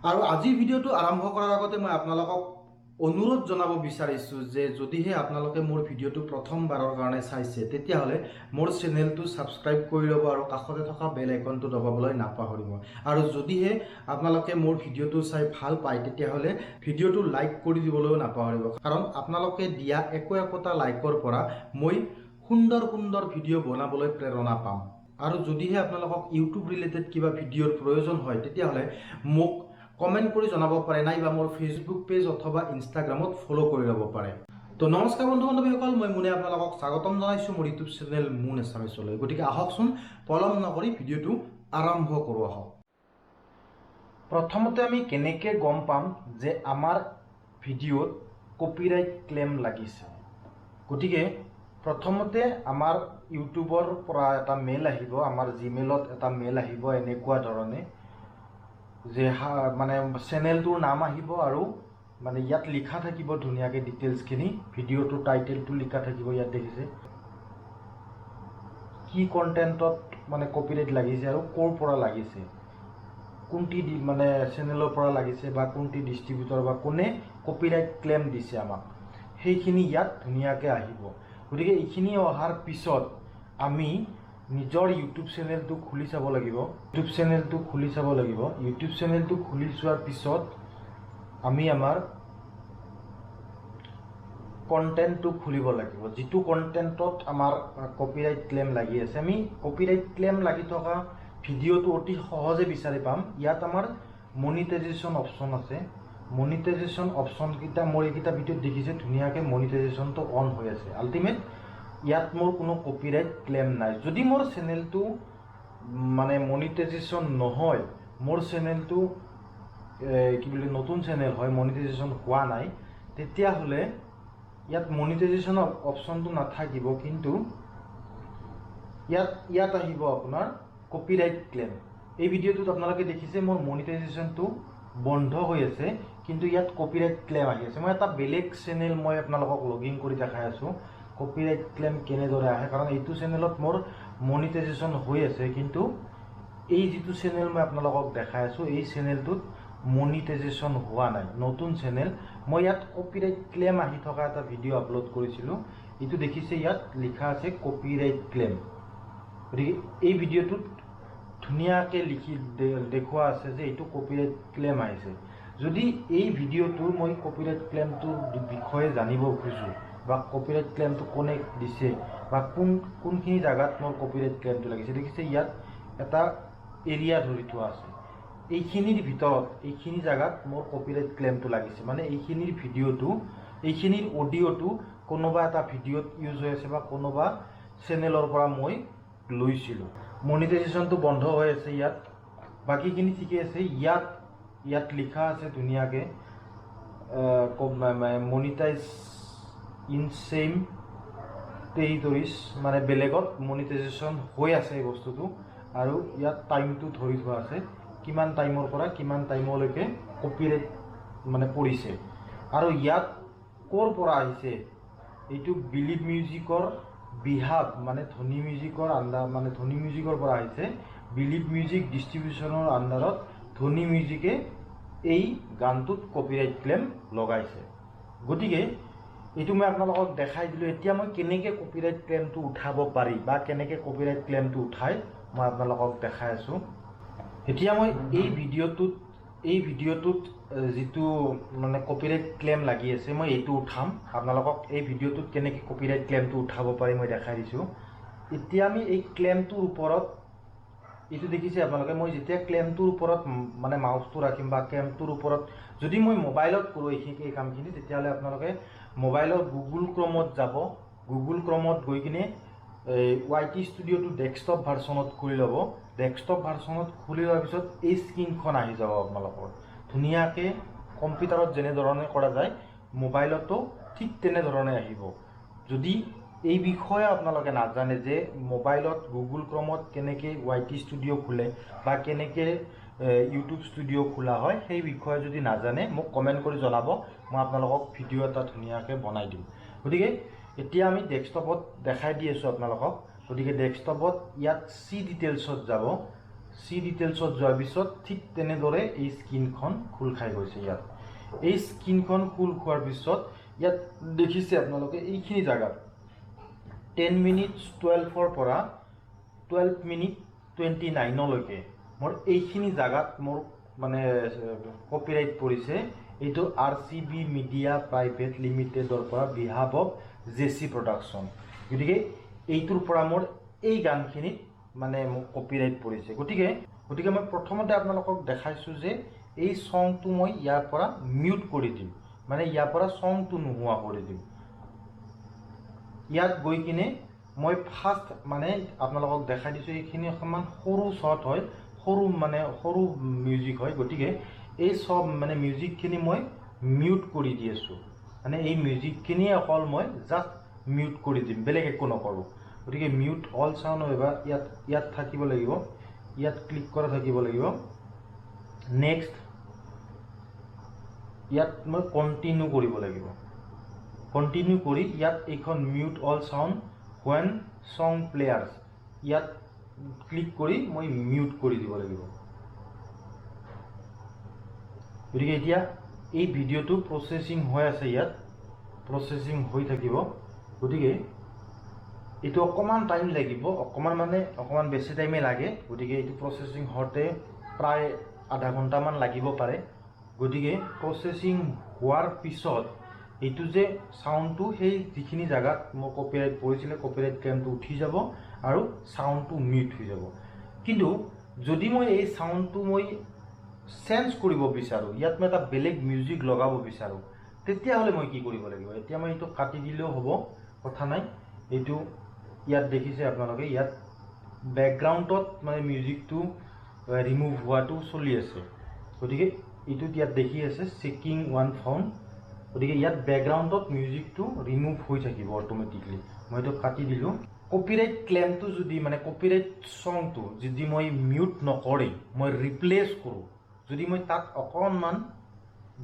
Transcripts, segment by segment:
আৰু আজি ভিডিঅ'টো আৰম্ভ কৰাৰ আগতে মই আপোনালোকক অনুৰোধ জনাব বিচাৰিছোঁ যে যদিহে আপোনালোকে মোৰ ভিডিঅ'টো প্ৰথমবাৰৰ কাৰণে চাইছে তেতিয়াহ'লে মোৰ চেনেলটো ছাবস্ক্ৰাইব কৰি ল'ব আৰু কাষতে থকা বেল আইকনটো দবাবলৈ নাপাহৰিব আৰু যদিহে আপোনালোকে মোৰ ভিডিঅ'টো চাই ভাল পায় তেতিয়াহ'লে ভিডিঅ'টো লাইক কৰি দিবলৈও নাপাহৰিব কাৰণ আপোনালোকে দিয়া একোটা লাইকৰ পৰা মই সুন্দৰ সুন্দৰ ভিডিঅ' বনাবলৈ প্ৰেৰণা পাম আৰু যদিহে আপোনালোকক ইউটিউব ৰিলেটেড কিবা ভিডিঅ'ৰ প্ৰয়োজন হয় তেতিয়াহ'লে মোক কমেন্ট কৰি জনাব পাৰে নাইবা মোৰ ফেচবুক পেজ অথবা ইনষ্টাগ্ৰামত ফলো কৰি ল'ব পাৰে তো নমস্কাৰ বন্ধু বান্ধৱীসকল মই মুনে আপোনালোকক স্বাগতম জনাইছোঁ মোৰ ইউটিউব চেনেল মুন এছামিছলৈ গতিকে আহকচোন পলম নকৰি ভিডিঅ'টো আৰম্ভ কৰোঁ আহক প্ৰথমতে আমি কেনেকৈ গম পাম যে আমাৰ ভিডিঅ'ত কপিৰাইট ক্লেম লাগিছে গতিকে প্ৰথমতে আমাৰ ইউটিউবৰ পৰা এটা মেইল আহিব আমাৰ জিমেইলত এটা মেইল আহিব এনেকুৱা ধৰণে যে মানে চেনেলটোৰ নাম আহিব আৰু মানে ইয়াত লিখা থাকিব ধুনীয়াকৈ ডিটেইলছখিনি ভিডিঅ'টোৰ টাইটেলটো লিখা থাকিব ইয়াত দেখিছে কি কণ্টেণ্টত মানে কপিৰাইট লাগিছে আৰু ক'ৰ পৰা লাগিছে কোনটি মানে চেনেলৰ পৰা লাগিছে বা কোনটি ডিষ্ট্ৰিবিউটৰ বা কোনে কপিৰাইট ক্লেম দিছে আমাক সেইখিনি ইয়াত ধুনীয়াকৈ আহিব গতিকে এইখিনি অহাৰ পিছত আমি নিজৰ ইউটিউব চেনেলটো খুলি চাব লাগিব ইউটিউব চেনেলটো খুলি চোৱাৰ পিছত আমি আমাৰ কণ্টেণ্টটো খুলিব লাগিব যিটো কণ্টেণ্টত আমাৰ কপিৰাইট ক্লেম লাগি আছে আমি কপিৰাইট ক্লেম লাগি থকা ভিডিঅ'টো অতি সহজে বিচাৰি পাম ইয়াত আমাৰ মনিটাইজেশ্যন অপশ্যন আছে মনিটাইজেশ্যন অপশ্যনকেইটা মোৰ এইকেইটা ভিডিঅ'ত দেখিছে ধুনীয়াকৈ মনিটাইজেশ্যনটো অন হৈ আছে আল্টিমেট ইয়াত মোৰ কোনো কপিৰাইট ক্লেম নাই যদি মোৰ চেনেলটো মানে মনিটাইজেশ্যন নহয় মোৰ চেনেলটো কি বুলি নতুন চেনেল হয় মনিটাইজেশ্যন হোৱা নাই তেতিয়াহ'লে ইয়াত মনিটাইজেশ্যন অপশ্যনটো নাথাকিব কিন্তু ইয়াত আহিব আপোনাৰ কপিৰাইট ক্লেম এই ভিডিঅ'টোত আপোনালোকে দেখিছে মোৰ মনিটাইজেশ্যনটো বন্ধ হৈ আছে কিন্তু ইয়াত কপিৰাইট ক্লেম আহি আছে মই এটা বেলেগ চেনেল মই আপোনালোকক লগইন কৰি দেখাই আছোঁ কপিৰাইট ক্লেম কেনেদৰে আহে কাৰণ এইটো চেনেলত মোৰ মনিটাইজেশ্যন হৈ আছে কিন্তু এই যিটো চেনেল মই আপোনালোকক দেখাই আছোঁ এই চেনেলটোত মনিটাইজেশ্যন হোৱা নাই নতুন চেনেল মই ইয়াত কপিৰাইট ক্লেম আহি থকা এটা ভিডিঅ' আপলোড কৰিছিলোঁ এইটো দেখিছে ইয়াত লিখা আছে কপিৰাইট ক্লেম গতিকে এই ভিডিঅ'টোত ধুনীয়াকৈ লিখি দেখুওৱা আছে যে এইটো কপিৰাইট ক্লেম আহিছে যদি এই ভিডিঅ'টোৰ মই কপিৰাইট ক্লেমটোৰ বিষয়ে জানিব খোজোঁ বা কপিৰাইট ক্লেমটো কোনে দিছে বা কোনখিনি জাগাত মোৰ কপিৰাইট ক্লেমটো লাগিছে দেখিছে ইয়াত এটা এৰিয়া ধৰি থোৱা আছে এইখিনিৰ ভিতৰত এইখিনি জাগাত মোৰ কপিৰাইট ক্লেমটো লাগিছে মানে এইখিনিৰ ভিডিঅ'টো এইখিনিৰ অডিঅ'টো কোনোবা এটা ভিডিঅ'ত ইউজ হৈ আছে বা কোনোবা চেনেলৰ পৰা মই লৈছিলোঁ মনিটাইজেশ্যনটো বন্ধ হৈ আছে ইয়াত বাকীখিনি ঠিকে আছে ইয়াত লিখা আছে ধুনীয়াকৈ মনিটাইজ ইন চেম টেৰিটৰিজ মানে বেলেগত মনিটাইজেশ্যন হৈ আছে এই বস্তুটো আৰু ইয়াত টাইমটো ধৰি থোৱা আছে কিমান টাইমৰ পৰা কিমান টাইমলৈকে কপিৰাইট মানে পৰিছে আৰু ইয়াত ক'ৰ পৰা আহিছে এইটো বিলিভ মিউজিকৰ বিহাব মানে ধনী মিউজিকৰ আণ্ডাৰ মানে ধনী মিউজিকৰ পৰা আহিছে বিলিভ মিউজিক ডিষ্ট্ৰিবিউশ্যনৰ আণ্ডাৰত ধনী মিউজিকে এই গানটোত কপিৰাইট ক্লেম লগাইছে গতিকে এইটো মই আপোনালোকক দেখাই দিলোঁ এতিয়া মই কেনেকৈ কপিৰাইট ক্লেমটো উঠাব পাৰি বা কেনেকৈ কপিৰাইট ক্লেমটো উঠাই মই আপোনালোকক দেখাই আছোঁ এতিয়া মই এই ভিডিঅ'টোত যিটো মানে কপিৰাইট ক্লেম লাগি আছে মই এইটো উঠাম আপোনালোকক এই ভিডিঅ'টোত কেনেকৈ কপিৰাইট ক্লেমটো উঠাব পাৰি মই দেখাই দিছোঁ এতিয়া আমি এই ক্লেমটোৰ ওপৰত এইটো দেখিছে আপোনালোকে মই যেতিয়া ক্লেমটোৰ ওপৰত মানে মাউচটো ৰাখিম বা ক্লেমটোৰ ওপৰত যদি মই মোবাইলত কৰোঁ এই কামখিনি তেতিয়াহ'লে আপোনালোকে মোবাইলৰ গুগল ক্ৰমত যাব গুগল ক্ৰমত গৈ কিনে YT ষ্টুডিঅ'টো ডেস্কটপ ভাৰ্চনত খুলি ল'ব ডেস্কটপ ভাৰ্চনত খুলি লোৱাৰ পিছত এই স্ক্ৰীনখন আহি যাব আপোনালোকৰ ধুনীয়াকৈ কম্পিউটাৰত যেনেধৰণে কৰা যায় মোবাইলতো ঠিক তেনেধৰণে আহিব যদি এই বিষয়ে আপোনালোকে নাজানে যে মোবাইলত গুগল ক্ৰমত কেনেকৈ YT ষ্টুডিঅ' খোলে বা কেনেকৈ ইউটিউব ষ্টুডিঅ' খোলা হয় সেই বিষয়ে যদি নাজানে মোক কমেণ্ট কৰি জনাব মই আপোনালোকক ভিডিঅ' এটা ধুনীয়াকৈ বনাই দিম গতিকে এতিয়া আমি ডেস্কটপত দেখাই দি আছোঁ আপোনালোকক গতিকে ডেস্কটপত ইয়াত সি ডিটেইলছত যাব সি ডিটেইলছত যোৱাৰ পিছত ঠিক তেনেদৰে এই স্ক্ৰীনখন খোল খাই গৈছে। ইয়াত এই স্ক্ৰীনখন খোল খোৱাৰ পিছত ইয়াত দেখিছে আপোনালোকে এইখিনি জায়গাত 10 মিনিট 12 পৰা 12 মিনিট 29 লৈকে মোৰ এইখিনি জায়গাত মোৰ মানে কপিৰাইট পৰিছে। এইটো RCB মিডিয়া প্ৰাইভেট লিমিটেডৰ পৰা বিহাফ অফ JC প্ৰডাকশ্যন। গতিকে এইটোৰ পৰা মোৰ এই গানখিনিত মানে মোক কপিৰাইট পৰিছে। গতিকে মই প্ৰথমতে আপোনালোকক দেখাইছোঁ যে এই সংটো মই ইয়াৰ পৰা মিউট কৰি দিম, মানে ইয়াৰ পৰা সংটো নোহোৱা কৰি দিম। ইয়াত গৈ কিনে মই ফাৰ্ষ্ট মানে আপোনালোকক দেখাই দিছোঁ এইখিনি অকণমান সৰু শ্বট হয়, সৰু মিউজিক হয়। গতিকে এই সব মানে মিউজিকখিনি মই মিউট কৰি দি আছোঁ, মানে এই মিউজিকখিনি অকল মই জাষ্ট মিউট কৰি দিম, বেলেগ একো নকৰোঁ। গতিকে মিউট অল চাউণ্ড এবাৰ ইয়াত থাকিব লাগিব, ইয়াত ক্লিক কৰা থাকিব লাগিব। নেক্সট ইয়াত মই কণ্টিনিউ কৰিব লাগিব। কণ্টিনিউ কৰি ইয়াত এইখন মিউট অল চাউণ্ড হোৱেন সং প্লেয়াৰ্ছ ইয়াত ক্লিক কৰি মই মিউট কৰি দিব লাগিব। গতিকে এতিয়া এই ভিডিঅ'টো প্ৰচেছিং হৈ আছে, ইয়াত প্ৰচেছিং হৈ থাকিব। গতিকে এইটো অকণমান টাইম লাগিব, অকণমান বেছি টাইমে লাগে। গতিকে এইটো প্ৰচেছিং হওঁতে প্ৰায় আধা ঘণ্টামান লাগিব পাৰে। গতিকে প্ৰচেছিং হোৱাৰ পিছত এইটো যে চাউণ্ডটো সেই যিখিনি জায়গাত মোৰ কপিৰাইট পৰিছিলে কপিৰাইট ক্লেইমটো উঠি যাব আৰু চাউণ্ডটো মিউট হৈ যাব। কিন্তু যদি মই এই চাউণ্ডটো মই চেঞ্জ কৰিব বিচাৰোঁ, ইয়াত মই এটা বেলেগ মিউজিক লগাব বিচাৰোঁ, তেতিয়াহ'লে মই কি কৰিব লাগিব? এতিয়া মই এইটো কাটি দিলেও হ'ব, কথা নাই। এইটো ইয়াত দেখিছে আপোনালোকে, ইয়াত বেকগ্ৰাউণ্ডত মানে মিউজিকটো ৰিমুভ হোৱাটো চলি আছে। গতিকে এইটোত ইয়াত দেখি আছে চেকিং ওৱান ফাউণ্ড। গতিকে ইয়াত বেকগ্ৰাউণ্ডত মিউজিকটো ৰিমুভ হৈ থাকিব অট'মেটিকলি। মই এইটো কাটি দিলোঁ। কপিৰাইট ক্লেইমটো যদি মানে কপিৰাইট চংটো যদি মই মিউট নকৰি মই ৰিপ্লেচ কৰোঁ, যদি মই তাত অকণমান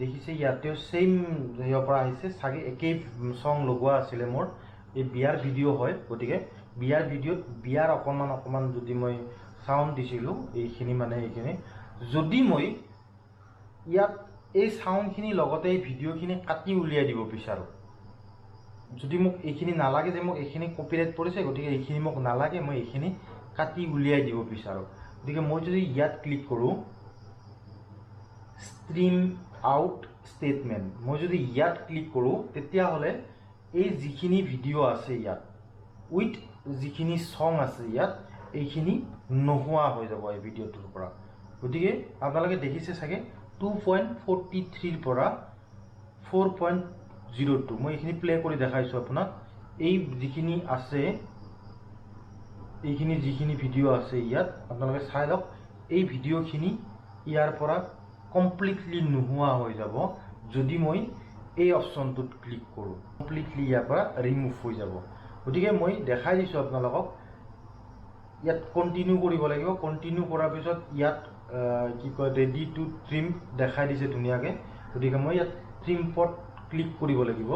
দেখিছে ইয়াতেও ছেইম হেৰিৰ পৰা আহিছে, চাগে একেই চং লগোৱা আছিলে মোৰ। এই বিয়াৰ ভিডিঅ' হয়, গতিকে বিয়াৰ ভিডিঅ'ত বিয়াৰ অকণমান যদি মই চাউণ্ড দিছিলোঁ, এইখিনি যদি মই ইয়াত এই চাউণ্ডখিনি লগতে এই ভিডিঅ'খিনি কাটি উলিয়াই দিব বিচাৰোঁ, যদি মোক এইখিনি নালাগে যে মোক এইখিনি কপিৰাইট পৰিছে, গতিকে এইখিনি মোক নালাগে, মই এইখিনি কাটি উলিয়াই দিব বিচাৰোঁ। গতিকে মই যদি ইয়াত ক্লিক কৰোঁ ষ্ট্ৰীম আউট ষ্টেটমেণ্ট, মই যদি ইয়াত ক্লিক কৰোঁ তেতিয়াহ'লে এই যিখিনি ভিডিঅ' আছে ইয়াত উইথ যিখিনি চং আছে ইয়াত এইখিনি নোহোৱা হৈ যাব এই ভিডিঅ'টোৰ পৰা। গতিকে আপোনালোকে দেখিছে চাগে 2.43 পৰা 4.02 মই এইখিনি প্লে কৰি দেখাইছোঁ আপোনাক। এই যিখিনি আছে, এইখিনি যিখিনি ভিডিঅ' আছে ইয়াত আপোনালোকে চাই লওক, এই ভিডিঅ'খিনি ইয়াৰ পৰা কমপ্লিটলি নোহোৱা হৈ যাব যদি মই এই অপশ্যনটোত ক্লিক কৰোঁ, কমপ্লিটলি ইয়াৰ পৰা ৰিমুভ হৈ যাব। গতিকে মই দেখাই দিছোঁ আপোনালোকক, ইয়াত কণ্টিনিউ কৰিব লাগিব। কণ্টিনিউ কৰাৰ পিছত ইয়াত কি কয় ৰেডি টু ট্ৰিম দেখাই দিছে ধুনীয়াকৈ। গতিকে মই ইয়াত ট্ৰিমপত ক্লিক কৰিব লাগিব।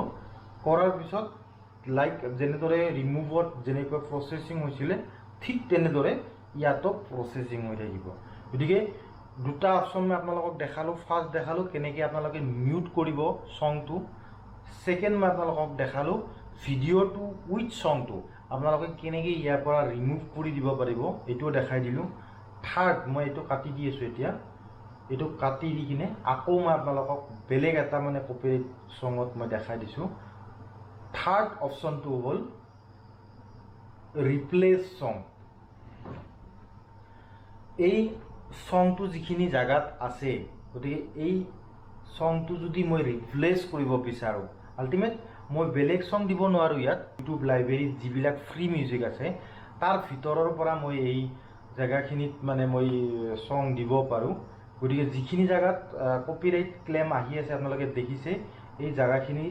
কৰাৰ পিছত লাইক যেনেদৰে ৰিমুভত যেনেকৈ প্ৰচেছিং হৈছিলে ঠিক তেনেদৰে ইয়াতো প্ৰচেছিং হৈ থাকিব। গতিকে দুটা অপশ্যন মই আপোনালোকক দেখালোঁ। ফাৰ্ষ্ট দেখালোঁ কেনেকৈ আপোনালোকে মিউট কৰিব চংটো, ছেকেণ্ড মই আপোনালোকক দেখালোঁ ভিডিঅ'টো উইথ চংটো আপোনালোকে কেনেকৈ ইয়াৰ পৰা ৰিমুভ কৰি দিব পাৰিব, এইটোও দেখাই দিলোঁ। থাৰ্ড মই এইটো কাটি দি আছোঁ, এতিয়া এইটো কাটি দি কিনে আকৌ মই আপোনালোকক বেলেগ এটা মানে কপিৰাইট চঙত মই দেখাই দিছোঁ। থাৰ্ড অপশ্যনটো হ'ল ৰিপ্লেচ চং। এই চংটো যিখিনি জাগাত আছে, গতিকে এই চংটো যদি মই ৰিপ্লেচ কৰিব বিচাৰোঁ, আল্টিমেট মই বেলেগ চং দিব নোৱাৰোঁ। ইয়াত ইউটিউব লাইব্ৰেৰীত যিবিলাক ফ্ৰী মিউজিক আছে তাৰ ভিতৰৰ পৰা মই এই জেগাখিনিত মানে মই চং দিব পাৰোঁ। গতিকে যিখিনি জেগাত কপিৰাইট ক্লেইম আহি আছে আপোনালোকে দেখিছে, এই জেগাখিনি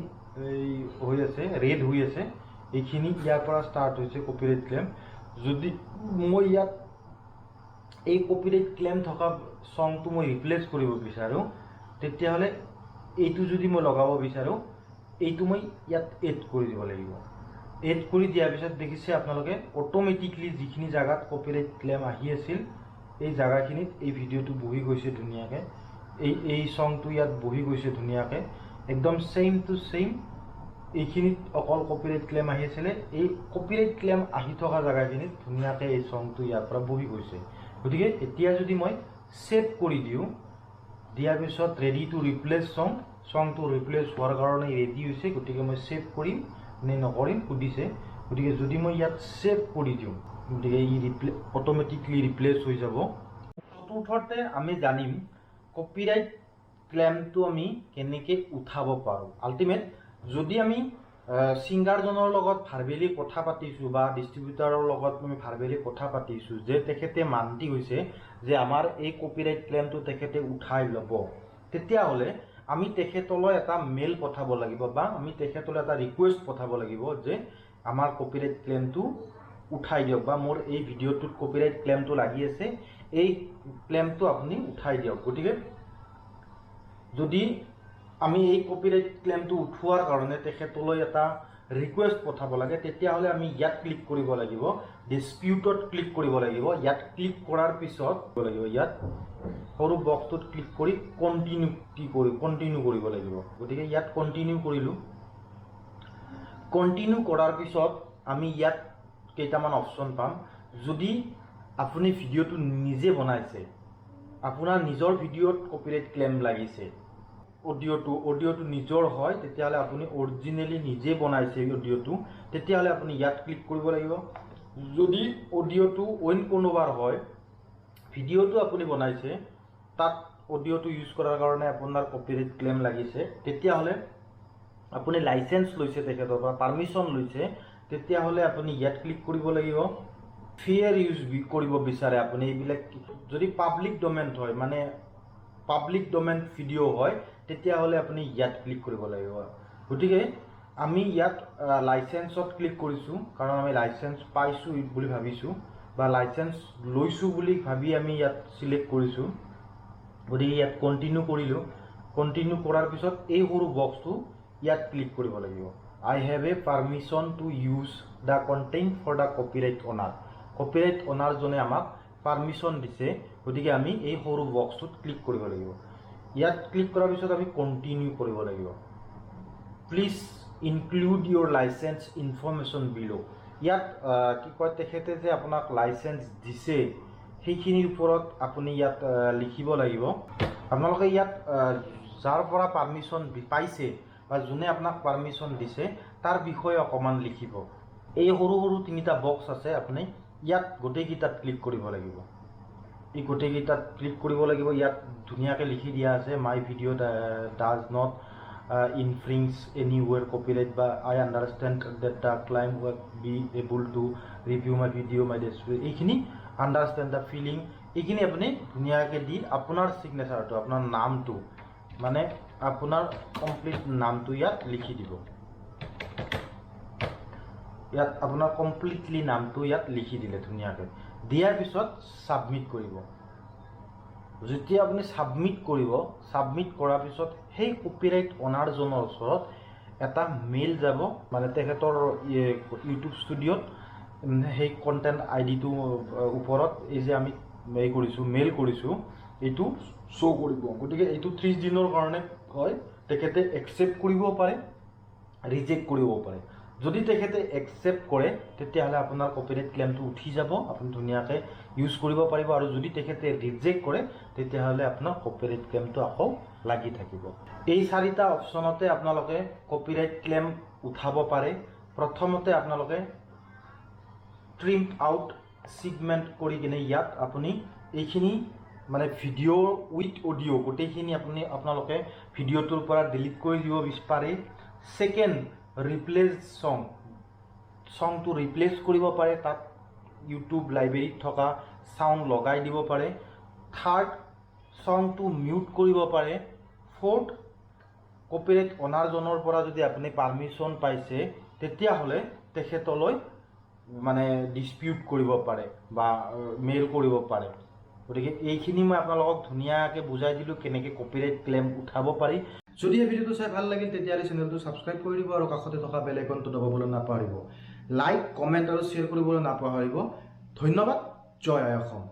হৈ আছে ৰেড হৈ আছে, এইখিনি ইয়াৰ পৰা ষ্টাৰ্ট হৈছে কপিৰাইট ক্লেইম। যদি মই ইয়াত এই কপিৰাইট ক্লেইম থকা চংটো মই ৰিপ্লেচ কৰিব বিচাৰোঁ, তেতিয়াহ'লে এইটো যদি মই লগাব বিচাৰোঁ, এইটো মই ইয়াত এড কৰি দিব লাগিব। এড কৰি দিয়াৰ পিছত দেখিছে আপোনালোকে অট'মেটিকলি যিখিনি জেগাত কপিৰাইট ক্লেইম আহি আছিল এই জায়গাখিনিত এই ভিডিঅ'টো বহি গৈছে ধুনীয়াকৈ এই সংটো ইয়াত বহি গৈছে ধুনীয়াকৈ একদম সেম টু সেম এইখিনিত অকল কপিৰাইট ক্লেম আহি আছিলে এই কপিৰাইট ক্লেম আহি থকা জায়গাখিনিত ধুনীয়াকৈ এই সংটো ইয়াৰ পৰা বহি গৈছে গতিকে এতিয়া যদি মই সেভ কৰি দিওঁ দিয়াৰ পিছত ৰেডি টু ৰিপ্লেচ সংটো ৰিপ্লেচ হোৱাৰ কাৰণে ৰেডি হৈছে গতিকে মই সেভ কৰিম নে নকৰিম সুধিছে গতিকে যদি মই ইয়াত সেভ কৰি দিওঁ গতিকে ই অটোমেটিকলি ৰিপ্লেচ হৈ যাব চতুৰ্থতে আমি জানিম কপিৰাইট ক্লেমটো আমি কেনেকৈ উঠাব পাৰোঁ আল্টিমেট যদি আমি সিঙ্গাৰজনৰ লগত ভাৰ্বেলি কথা পাতিছোঁ বা ডিষ্ট্ৰিবিউটাৰৰ লগত আমি ভাৰ্বেলি কথা পাতিছোঁ যে তেখেতে মান্তি হৈছে যে আমাৰ এই কপিৰাইট ক্লেমটো তেখেতে উঠাই ল'ব তেতিয়াহ'লে আমি তেখেতলৈ এটা মেইল পঠাব লাগিব বা আমি তেখেতলৈ এটা ৰিকুৱেষ্ট পঠাব লাগিব যে আমাৰ কপিৰাইট ক্লেমটো উঠাই দিয়ক বা মোৰ এই ভিডিঅ'টোত কপিৰাইট ক্লেমটো লাগি আছে এই ক্লেমটো আপুনি উঠাই দিয়ক গতিকে যদি আমি এই কপিৰাইট ক্লেমটো উঠোৱাৰ কাৰণে তেখেতলৈ এটা ৰিকুৱেষ্ট পঠাব লাগে তেতিয়াহ'লে আমি ইয়াত ক্লিক কৰিব লাগিব ডিসপিউটত ক্লিক কৰিব লাগিব ইয়াত ক্লিক কৰাৰ পিছত ইয়াত সৰু বক্সটোত ক্লিক কৰি কন্টিনিউ কৰিব লাগিব গতিকে ইয়াত কন্টিনিউ কৰিলোঁ কন্টিনিউ কৰাৰ পিছত আমি ইয়াত কেইটামান অপশ্যন পাম যদি আপুনি ভিডিঅ'টো নিজে বনাইছে আপোনাৰ নিজৰ ভিডিঅ'ত কপিৰাইট ক্লেম লাগিছে অডিঅ'টো নিজৰ হয় তেতিয়াহ'লে আপুনি অৰিজিনেলি নিজে বনাইছে অডিঅ'টো তেতিয়াহ'লে আপুনি ইয়াত ক্লিক কৰিব লাগিব যদি অডিঅ'টো অইন কোনোবাৰ হয় ভিডিঅ'টো আপুনি বনাইছে তাত অডিঅ'টো ইউজ কৰাৰ কাৰণে আপোনাৰ কপিৰাইট ক্লেম লাগিছে তেতিয়াহ'লে আপুনি লাইসেন্স লৈছে তেখেতৰ পৰা পাৰমিশন লৈছে তেতিয়াহ'লে আপুনি ইয়াত ক্লিক কৰিব লাগিব ফেয়াৰ ইউজ কৰিব বিচাৰে আপুনি এইবিলাক যদি পাব্লিক ডমেইন হয় মানে পাব্লিক ডমেইন ভিডিঅ' হয় তেতিয়াহ'লে আপুনি ইয়াত ক্লিক কৰিব লাগিব গতিকে আমি ইয়াত লাইসেন্সত ক্লিক কৰিছোঁ কাৰণ আমি লাইসেন্স পাইছোঁ বুলি ভাবিছোঁ বা লাইসেন্স লৈছোঁ বুলি ভাবি আমি ইয়াত সিলেক্ট কৰিছোঁ গতিকে ইয়াত কন্টিনিউ কৰিলোঁ কন্টিনিউ কৰাৰ পিছত এই সৰু বক্সটো ইয়াত ক্লিক কৰিব লাগিব I have a permission to use the content for the copyright owner copyright owner জনে আমাক পারমিশন দিছে গতিকে আমি এই সৰু বক্সটোত ক্লিক কৰিব লাগিব ইয়াত ক্লিক কৰাৰ পিছত আমি কন্টিনিউ কৰিব লাগিব please include Euro licence information বিলো ইয়াত কি কয় তেখেতে যে আপোনাক লাইসেন্স দিছে সেইখিনিৰ ওপৰত আপুনি ইয়াত লিখিব লাগিব আপোনালোকে ইয়াত যাৰ পৰা পাৰমিশন পাইছে বা যোনে আপোনাক পাৰমিশন দিছে তাৰ বিষয়ে অকমান লিখিব এই সৰু সৰু তিনিটা বক্স আছে আপুনি ইয়াত গোটেইকেইটাত ক্লিক কৰিব লাগিব এই গোটেইকেইটাত ক্লিক কৰিব লাগিব ইয়াত ধুনীয়াকৈ লিখি দিয়া আছে my video' does not infringe anywhere copyright but I understand that the client will be able to review my video my display এইখিনি understand the feeling এইখিনি আপুনি ধুনীয়াকৈ দি আপোনাৰ সিগনেচাৰটো আপোনাৰ নামটো মানে আপোনাৰ কমপ্লিট নামটো ইয়াত লিখি দিব ইয়াত আপোনাৰ কমপ্লিটলি নামটো ইয়াত লিখি দিলে ধুনীয়াকৈ দিয়াৰ পিছত সাবমিট কৰিব যেতিয়া আপুনি সাবমিট কৰিব সাবমিট কৰাৰ পিছত সেই কপিৰাইট অনাৰজনৰ ওচৰত এটা মেইল যাব মানে তেখেতৰ ইউটিউব ষ্টুডিঅ'ত সেই কন্টেন্ট আইডিটো ওপৰত এই যে আমি মেইল কৰিছোঁ এইটো শ্ব' কৰিব গতিকে এইটো 30 দিনৰ কাৰণে হয় তেখেতে একচেপ্ট কৰিব পাৰে ৰিজেক্ট কৰিব পাৰে যদি তেখেতে একচেপ্ট কৰে তেতিয়াহ'লে আপোনাৰ কপিৰাইট ক্লেমটো উঠি যাব আপুনি ধুনীয়াকৈ ইউজ কৰিব পাৰিব আৰু যদি তেখেতে ৰিজেক্ট কৰে তেতিয়াহ'লে আপোনাৰ কপিৰাইট ক্লেমটো আকৌ লাগি থাকিব এই চাৰিটা অপশ্যনতে আপোনালোকে কপিৰাইট ক্লেম উঠাব পাৰে প্ৰথমতে আপোনালোকে ট্ৰিম আউট সিগমেন্ট কৰি কিনে ইয়াত আপুনি এইখিনি মানে ভিডিঅ' উইথ অডিঅ' গোটেইখিনি আপোনালোকে ভিডিঅ'টোৰ পৰা ডিলিট কৰি দিব বিচাৰে সেকেন্ড ৰিপ্লেচ সংটো ৰিপ্লেচ কৰিব পাৰে তাত ইউটিউব লাইব্ৰেৰীত থকা সাউন্ড লগাই দিব পাৰে থাৰ্ড সংটো মিউট কৰিব পাৰে ফোৰ্থ কপিৰাইট অনাৰজনৰ পৰা যদি আপুনি পাৰমিশন পাইছে তেতিয়াহ'লে তেখেতলৈ মানে ডিসপিউট কৰিব পাৰে বা মেইল কৰিব পাৰে গতিকে এইখিনি মই আপোনালোকক ধুনীয়াকৈ বুজাই দিলোঁ কেনেকৈ কপিৰাইট ক্লেম উঠাব পাৰি যদি এই ভিডিঅ'টো চাই ভাল লাগিল তেতিয়াহ'লে চেনেলটো সাবস্ক্ৰাইব কৰি দিব আৰু কাষতে থকা বেল আইকনটো দবাবলৈ নাপাহৰিব লাইক কমেণ্ট আৰু শ্বেয়াৰ কৰিবলৈ নাপাহৰিব ধন্যবাদ জয় আই অসম